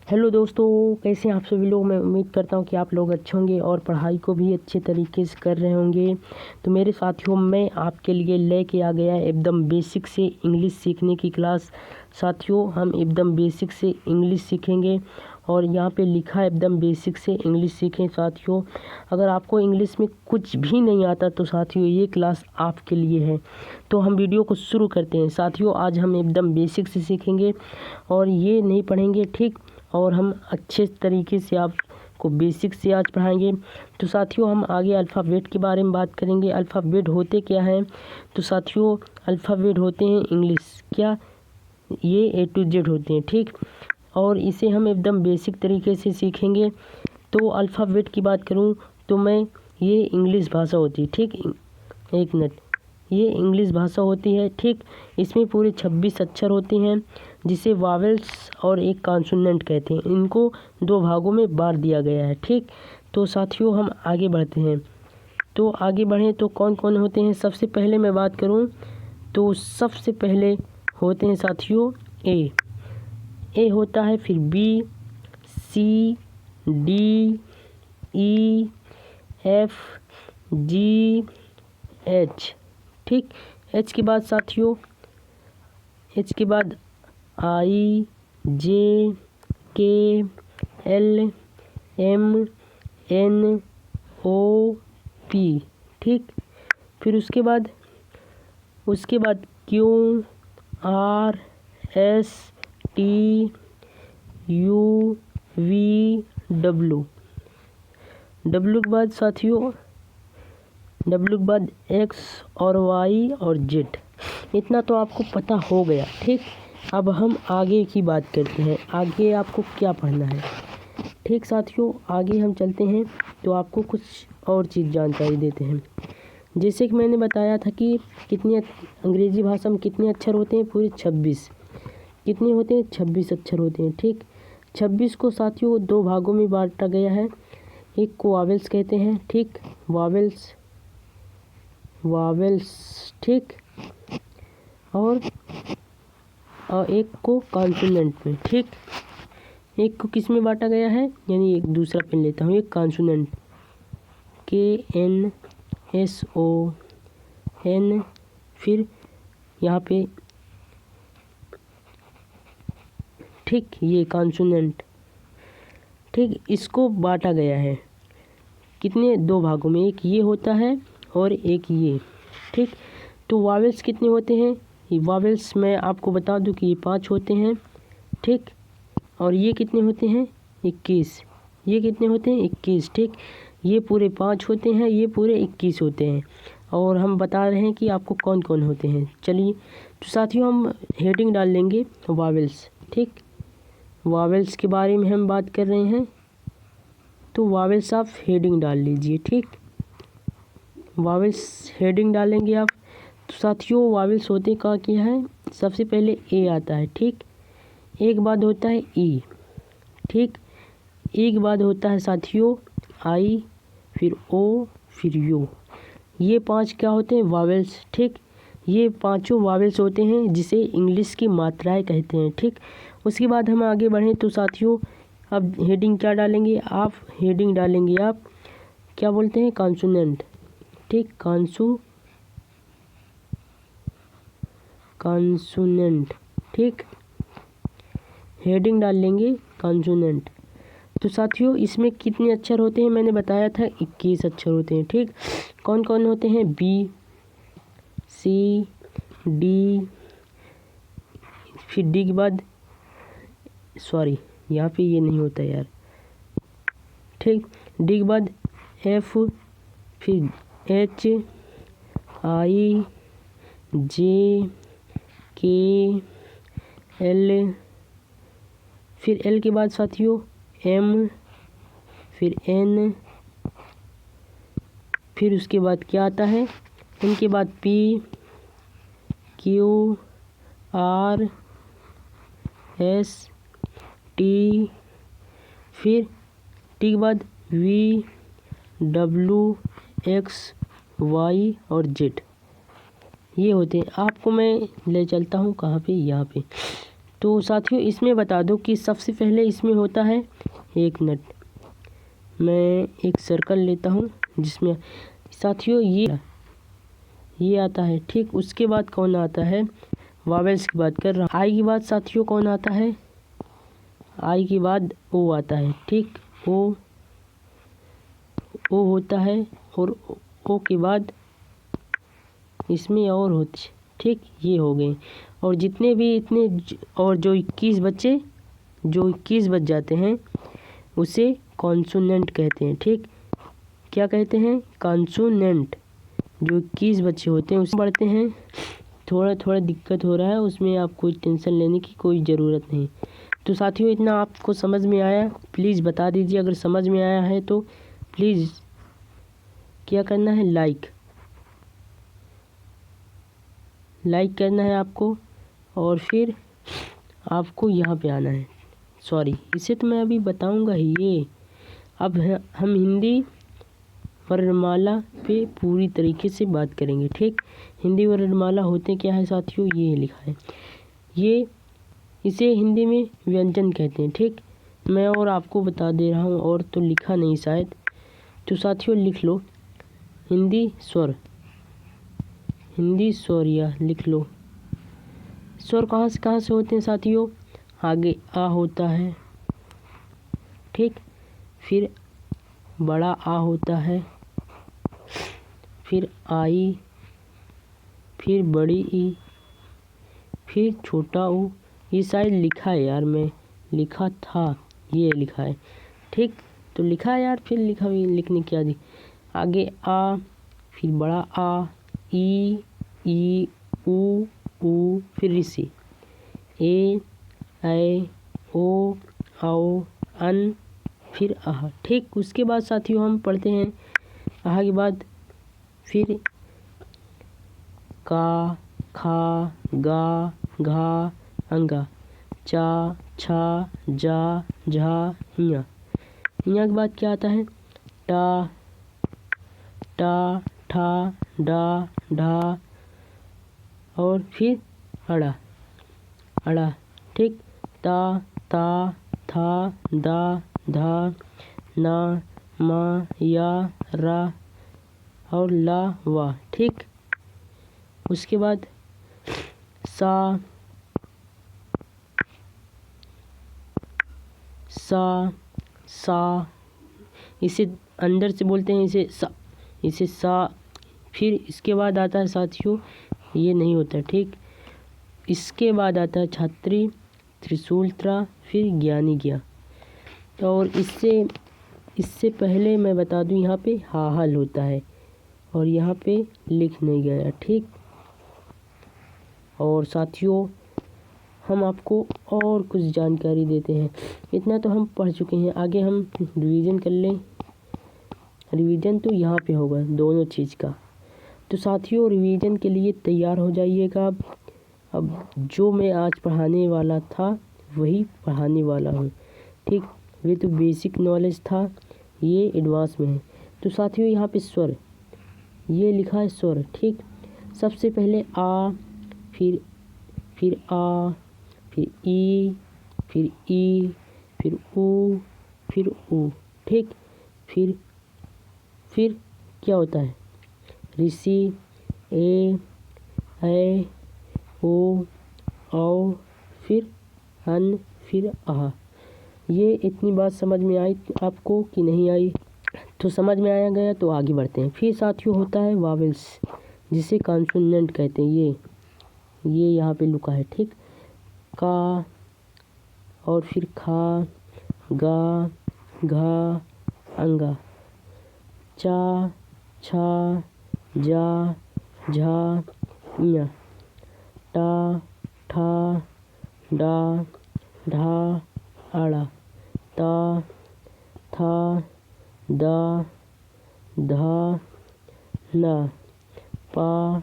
Hello दोस्तों, कैसे हैं आप सभी लोग। मैं उम्मीद करता हूं कि आप लोग अच्छे होंगे और पढ़ाई को भी अच्छे तरीके से कर रहे होंगे। तो मेरे साथियों, मैं आपके लिए लेके आ गया एकदम बेसिक से इंग्लिश सीखने की क्लास। साथियों, हम एकदम बेसिक से इंग्लिश सीखेंगे और यहाँ पे लिखा है एकदम बेसिक से इंग्लिश सीखें। साथियों, अगर आपको इंग्लिश में कुछ भी नहीं आता तो साथियों ये क्लास आपके लिए है। तो हम वीडियो को शुरू करते हैं। साथियों, आज हम एकदम बेसिक से सीखेंगे और ये नहीं पढ़ेंगे, ठीक। और हम अच्छे तरीके से आपको बेसिक से आज पढ़ाएंगे। तो साथियों, हम आगे अल्फ़ाबेट के बारे में बात करेंगे। अल्फ़ाबेट होते क्या हैं? तो साथियों, अल्फ़ाबेट होते हैं इंग्लिश, क्या ये A to Z होते हैं, ठीक। और इसे हम एकदम बेसिक तरीके से सीखेंगे। तो अल्फ़ाबेट की बात करूं तो ये इंग्लिश भाषा होती है, ठीक। एक मिनट, ये इंग्लिश भाषा होती है, ठीक। इसमें पूरे 26 अक्षर होते हैं जिसे वावेल्स और एक कॉन्सोनेंट कहते हैं। इनको 2 भागों में बांट दिया गया है, ठीक। तो साथियों, हम आगे बढ़ते हैं। तो आगे बढ़ें तो कौन कौन होते हैं? सबसे पहले मैं बात करूं तो सबसे पहले होते हैं साथियों ए होता है, फिर B, C, D, E, F, G, H, ठीक। H के बाद साथियों, H के बाद I, J, K, L, M, N, O, P, ठीक। फिर उसके बाद Q, R, S, T, U, V, W के बाद साथियों, W के बाद X और Y और Z। इतना तो आपको पता हो गया, ठीक। अब हम आगे की बात करते हैं, आगे आपको क्या पढ़ना है, ठीक। साथियों, आगे हम चलते हैं तो आपको कुछ और चीज़ जानकारी देते हैं। जैसे कि मैंने बताया था कि कितने अंग्रेज़ी भाषा में कितने अक्षर होते हैं? पूरे 26। कितने होते हैं? 26 अक्षर होते हैं, ठीक। 26 को साथियों 2 भागों में बांटा गया है। एक को वावेल्स कहते हैं, ठीक, वावेल्स, ठीक। और एक को कॉन्सोनेंट में, ठीक। एक को किस में बांटा गया है? यानी एक दूसरा पेन लेता हूँ, एक कॉन्सोनेंट KNSON, फिर यहाँ पे, ठीक, ये कॉन्सोनेंट, ठीक। इसको बांटा गया है कितने? 2 भागों में। एक ये होता है और एक ये, ठीक। तो वावेल्स कितने होते हैं? ये वावेल्स मैं आपको बता दूं कि ये 5 होते हैं, ठीक। और ये कितने होते हैं? 21। ये कितने होते हैं? 21, ठीक। ये पूरे 5 होते हैं, ये पूरे 21 होते हैं। और हम बता रहे हैं कि आपको कौन कौन होते हैं। चलिए, तो साथियों हम हेडिंग डाल लेंगे वावेल्स, ठीक। वावेल्स के बारे में हम बात कर रहे हैं, तो वावेल्स आप हेडिंग डाल लीजिए, ठीक। वावेल्स हेडिंग डालेंगे आप। तो साथियों, वावेल्स होते का क्या है? सबसे पहले ए आता है, ठीक। एक बाद होता है ई, ठीक। एक बाद होता है साथियों आई, फिर ओ, फिर यू। ये 5 क्या होते हैं? वावेल्स, ठीक। ये 5 वावेल्स होते हैं जिसे इंग्लिश की मात्राएं कहते हैं, ठीक। उसके बाद हम आगे बढ़ें तो साथियों, अब हेडिंग क्या डालेंगे आप? हेडिंग डालेंगे आप, क्या बोलते हैं? कॉन्सोनेंट, ठीक। कॉन्सोनेंट, ठीक। हेडिंग डाल लेंगे कॉन्सोनेंट। तो साथियों, इसमें कितने अक्षर होते हैं? मैंने बताया था 21 अक्षर होते हैं, ठीक। कौन कौन होते हैं? B, C, D, फिर D के बाद, सॉरी यहाँ पे ये नहीं होता यार, ठीक। D के बाद F, फिर H, I, J, K, L, फिर L के बाद साथियों M, फिर N, फिर उसके बाद क्या आता है? N के बाद P, Q, R, S, T, फिर T के बाद V, W, X, Y और Z। ये होते हैं। आपको मैं ले चलता हूँ कहाँ पे? यहाँ पे। तो साथियों इसमें बता दो कि सबसे पहले इसमें होता है, एक मिनट, मैं एक सर्कल लेता हूँ जिसमें साथियों ये आता है, ठीक। उसके बाद कौन आता है, वावेल्स की बात कर रहा हूँ। आई के बाद साथियों कौन आता है, आई के बाद ओ आता है, ठीक। ओ होता है और ओ के बाद इसमें और होती, ठीक। ये हो गए, और जितने भी इतने और जो 21 बच जाते हैं उसे कॉन्सोनेंट कहते हैं, ठीक। क्या कहते हैं, कॉन्सोनेंट। जो 21 बच्चे होते हैं उसमें पढ़ते हैं। थोड़ा दिक्कत हो रहा है, उसमें आप कोई टेंशन लेने की कोई ज़रूरत नहीं। तो साथियों इतना आपको समझ में आया, प्लीज़ बता दीजिए। अगर समझ में आया है तो प्लीज़ क्या करना है, लाइक करना है आपको, और फिर आपको यहाँ पे आना है। सॉरी, इसे तो मैं अभी बताऊँगा ही। ये अब हम हिंदी वर्णमाला पे पूरी तरीके से बात करेंगे, ठीक। हिंदी वर्णमाला होते क्या है साथियों, ये लिखा है, इसे हिंदी में व्यंजन कहते हैं, ठीक। मैं और आपको बता दे रहा हूँ, और तो लिखा नहीं शायद। तो साथियों लिख लो, हिंदी स्वर या लिख लो। स्वर कहाँ से होते हैं साथियों, आगे आ होता है, ठीक। फिर बड़ा आ होता है, फिर आई, फिर बड़ी ई, फिर छोटा ऊ। ये शायद लिखा है यार, मैं लिखा था, ये लिखा है, ठीक। तो लिखा है यार, फिर लिखने क्या दी, आगे आ, फिर बड़ा आ, ई ऊ, फिर ऋषि, ए ऐ ओ औ अन, फिर आह, ठीक। उसके बाद साथियों हम पढ़ते हैं आह के बाद फिर का, खा, गा, घा, अंगा, चा, छा, जा, झा, हिया। हिया के बाद क्या आता है, टा, ठा, डा, ढा, और फिर अड़ा, ठीक। ता, था, दा, धा, ना, मा, या, रा, और ला, वा, ठीक। उसके बाद सा, इसे अंदर से बोलते हैं, इसे सा। फिर इसके बाद आता है साथियों, ये नहीं होता, ठीक। इसके बाद आता है छात्री, त्रिशूल त्रा, फिर ज्ञानी ज्ञा। और इससे पहले मैं बता दूं, यहाँ पे हाहल होता है, और यहाँ पे लिख नहीं गया, ठीक। और साथियों हम आपको और कुछ जानकारी देते हैं। इतना तो हम पढ़ चुके हैं, आगे हम रिवीजन कर लें। रिवीजन तो यहाँ पे होगा दोनों चीज़ का। तो साथियों रिवीजन के लिए तैयार हो जाइएगा। अब जो मैं आज पढ़ाने वाला था वही पढ़ाने वाला हूँ, ठीक। ये तो बेसिक नॉलेज था, ये एडवांस में है। तो साथियों यहाँ पे स्वर, ये लिखा है स्वर, ठीक। सबसे पहले आ, फिर आ, फिर ई, फिर ऊ, ठीक। फिर क्या होता है, ऋषि, ए ऐ ओ औ, फिर अन, फिर आह। ये इतनी बात समझ में आई आपको कि नहीं आई, तो समझ में आया गया तो आगे बढ़ते हैं। फिर साथियों होता है वावेल्स, जिसे कॉन्सोनेंट कहते हैं। ये यहाँ पे लुका है, ठीक। का, और फिर खा, गा, घा, अंगा, चा, छा, जा, झा, इया, टा, ठा, डा, ढा, आड़ा, ता, था, दा, धा, ना, पा,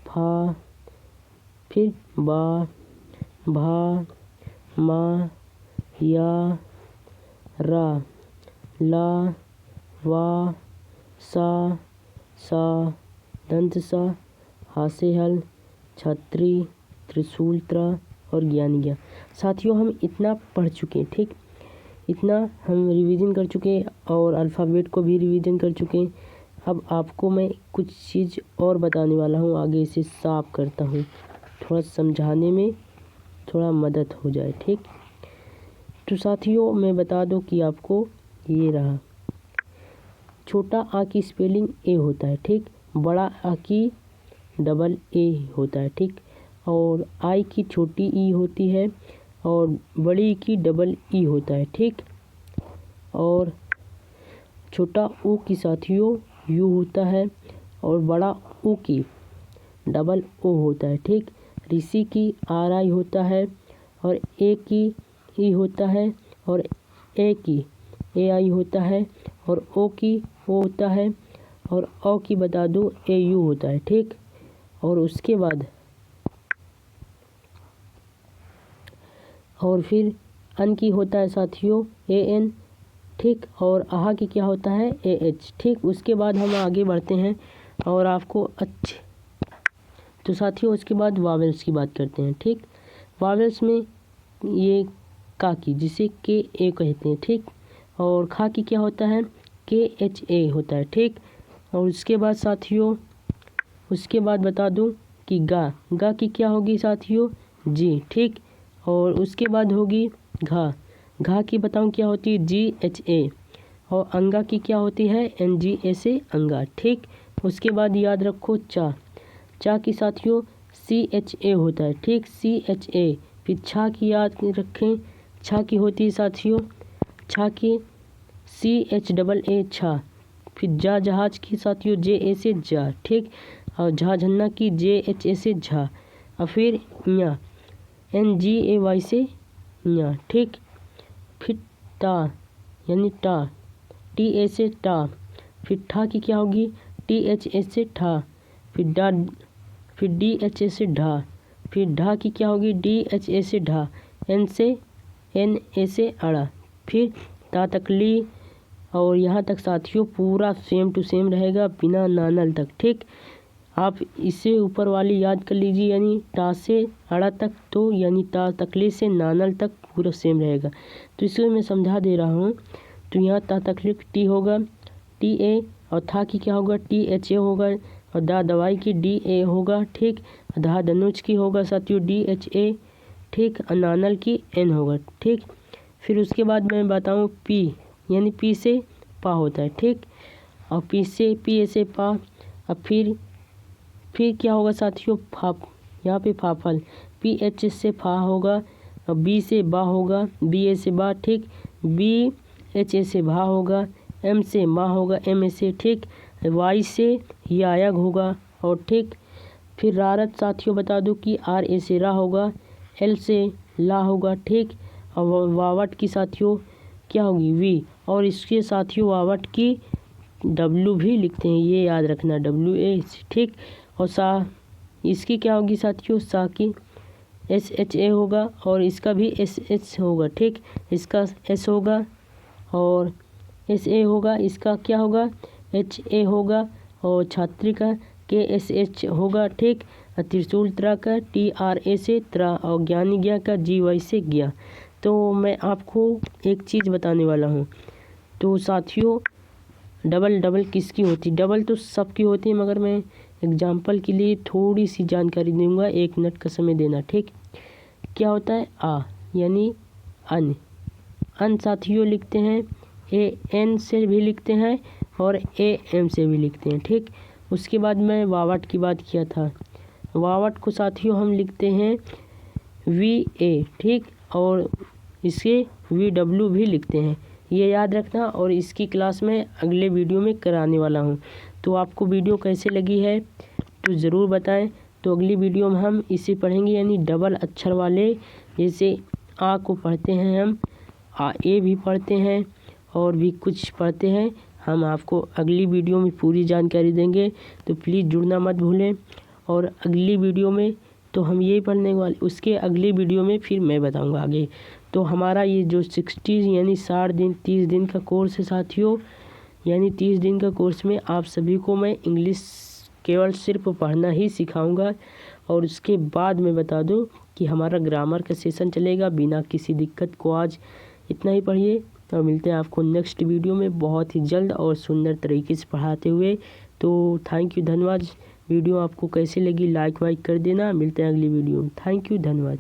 फा, फिर बा, भा, मा, या, रा, ला, वा, सा, दंत सा, हासे हल, छत्री, त्रिशूल त्रा, और ज्ञान ज्ञान। साथियों हम इतना पढ़ चुके हैं, ठीक, इतना हम रिवीजन कर चुके हैं और अल्फ़ाबेट को भी रिवीजन कर चुके हैं। अब आपको मैं कुछ चीज़ और बताने वाला हूँ, आगे इसे साफ करता हूँ, थोड़ा समझाने में थोड़ा मदद हो जाए, ठीक। तो साथियों मैं बता दूँ कि आपको ये रहा, छोटा आ की स्पेलिंग ए होता है, ठीक, बड़ा आ की डबल ए होता है, ठीक, और आई की छोटी ई होती है और बड़ी की डबल ई होता है, ठीक, और छोटा ऊ की साथियों यू होता है और बड़ा ऊ की डबल ओ होता है, ठीक। ऋषि की आर आई होता है और ए की ई होता है और ए की ए आई होता है और ओ की ओ होता है और ओ की बता दूँ ए यू होता है, ठीक। और उसके बाद और फिर अन की होता है साथियों ए एन, ठीक, और आहा की क्या होता है ए एच, ठीक। उसके बाद हम आगे बढ़ते हैं और आपको अच्छे, तो साथियों उसके बाद वावेल्स की बात करते हैं, ठीक। वावेल्स में ये का की जिसे के ए कहते हैं, ठीक, और खा की क्या होता है के एच ए होता है, ठीक। और उसके बाद साथियों उसके बाद बता दूं कि गा की क्या होगी साथियों जी, ठीक। और उसके बाद होगी घा की बताऊं क्या होती है जी एच ए, और अंगा की क्या होती है एन जी ए से अंगा, ठीक। उसके बाद याद रखो चा की साथियों सी एच ए होता है, ठीक, सी एच ए। फिर छा की याद रखें, छा की होती है साथियों छा की सी एच डबल ए छा। फिर जहाज की साथियों जे ए से जा, ठीक, और झन्ना की जे एच ए से झा, और फिर ञा एन जी ए वाई से ञा, ठीक। फिर टा यानी टा टी ए से टा। फिर ठा की क्या होगी टी एच ए से ठा। फिर डी एच ए से ढा। फिर ढा की क्या होगी डी एच ए से ढा। एन ए से अड़ा। फिर ता तकली, और यहाँ तक साथियों पूरा सेम टू सेम रहेगा बिना नानल तक, ठीक। आप इससे ऊपर वाली याद कर लीजिए, यानी टा से अड़ा तक, तो यानी ता तकली से नानल तक पूरा सेम रहेगा। तो इसको मैं समझा दे रहा हूँ। तो यहाँ ता तकली टी होगा टी ए, और था की क्या होगा टी एच ए होगा, और दा दवाई की डी ए होगा, ठीक। धा धनुष की होगा साथियों डी एच ए, ठीक। नानल की एन होगा, ठीक। फिर उसके बाद मैं बताऊँ पी, यानी पी से पा होता है, ठीक, और पी ए से पा। अब फिर क्या होगा साथियों फाप, यहाँ पे फाफल पी एच से फा होगा, और बी से बा होगा, बी ए से बा, ठीक। बी एच ए से भा होगा, एम से मा होगा, एम ए से, ठीक। वाई से यायग होगा, और ठीक। फिर रारत साथियों बता दूं कि आर ए से रा होगा, एल से ला होगा, ठीक। और वावट की साथियों क्या होगी वी, और इसके साथियों वावट की डब्लू भी लिखते हैं, ये याद रखना डब्लू ए, ठीक। और सा इसकी क्या होगी साथियों सा की एस एच ए होगा, और इसका भी एस एच होगा, ठीक। इसका एस होगा और एस ए होगा, इसका क्या होगा एच ए होगा, और छात्री का के एस एच होगा, ठीक। त्रिशूल त्रा का टी आर ए से त्रा, और ज्ञानी ज्ञा का जी वाई से ज्ञा। तो मैं आपको एक चीज़ बताने वाला हूँ। तो साथियों डबल किसकी होती, डबल तो सबकी होती है, मगर मैं एग्जाम्पल के लिए थोड़ी सी जानकारी दूंगा, 1 मिनट का समय देना, ठीक। क्या होता है आ यानी अन साथियों लिखते हैं ए एन से भी लिखते हैं और ए एम से भी लिखते हैं, ठीक। उसके बाद मैं वावट की बात किया था, वावट को साथियों हम लिखते हैं वी ए, ठीक, और इसे वी डब्ल्यू भी लिखते हैं, ये याद रखना। और इसकी क्लास में अगले वीडियो में कराने वाला हूँ। तो आपको वीडियो कैसे लगी है तो ज़रूर बताएं। तो अगली वीडियो में हम इसे पढ़ेंगे, यानी डबल अक्षर वाले, जैसे आ को पढ़ते हैं हम, आ ए भी पढ़ते हैं और भी कुछ पढ़ते हैं। हम आपको अगली वीडियो में पूरी जानकारी देंगे, तो प्लीज़ जुड़ना मत भूलें। और अगली वीडियो में तो हम यही पढ़ने वाले, उसके अगली वीडियो में फिर मैं बताऊंगा आगे। तो हमारा ये जो 60 यानी 60 दिन 30 दिन का कोर्स है साथियों, यानी 30 दिन का कोर्स में आप सभी को मैं इंग्लिश केवल सिर्फ पढ़ना ही सिखाऊंगा। और उसके बाद मैं बता दूं कि हमारा ग्रामर का सेशन चलेगा बिना किसी दिक्कत को। आज इतना ही पढ़िए और मिलते हैं आपको नेक्स्ट वीडियो में बहुत ही जल्द और सुंदर तरीके से पढ़ाते हुए। तो थैंक यू, धन्यवाद। वीडियो आपको कैसी लगी लाइक वाइक कर देना। मिलते हैं अगली वीडियो में। थैंक यू, धन्यवाद।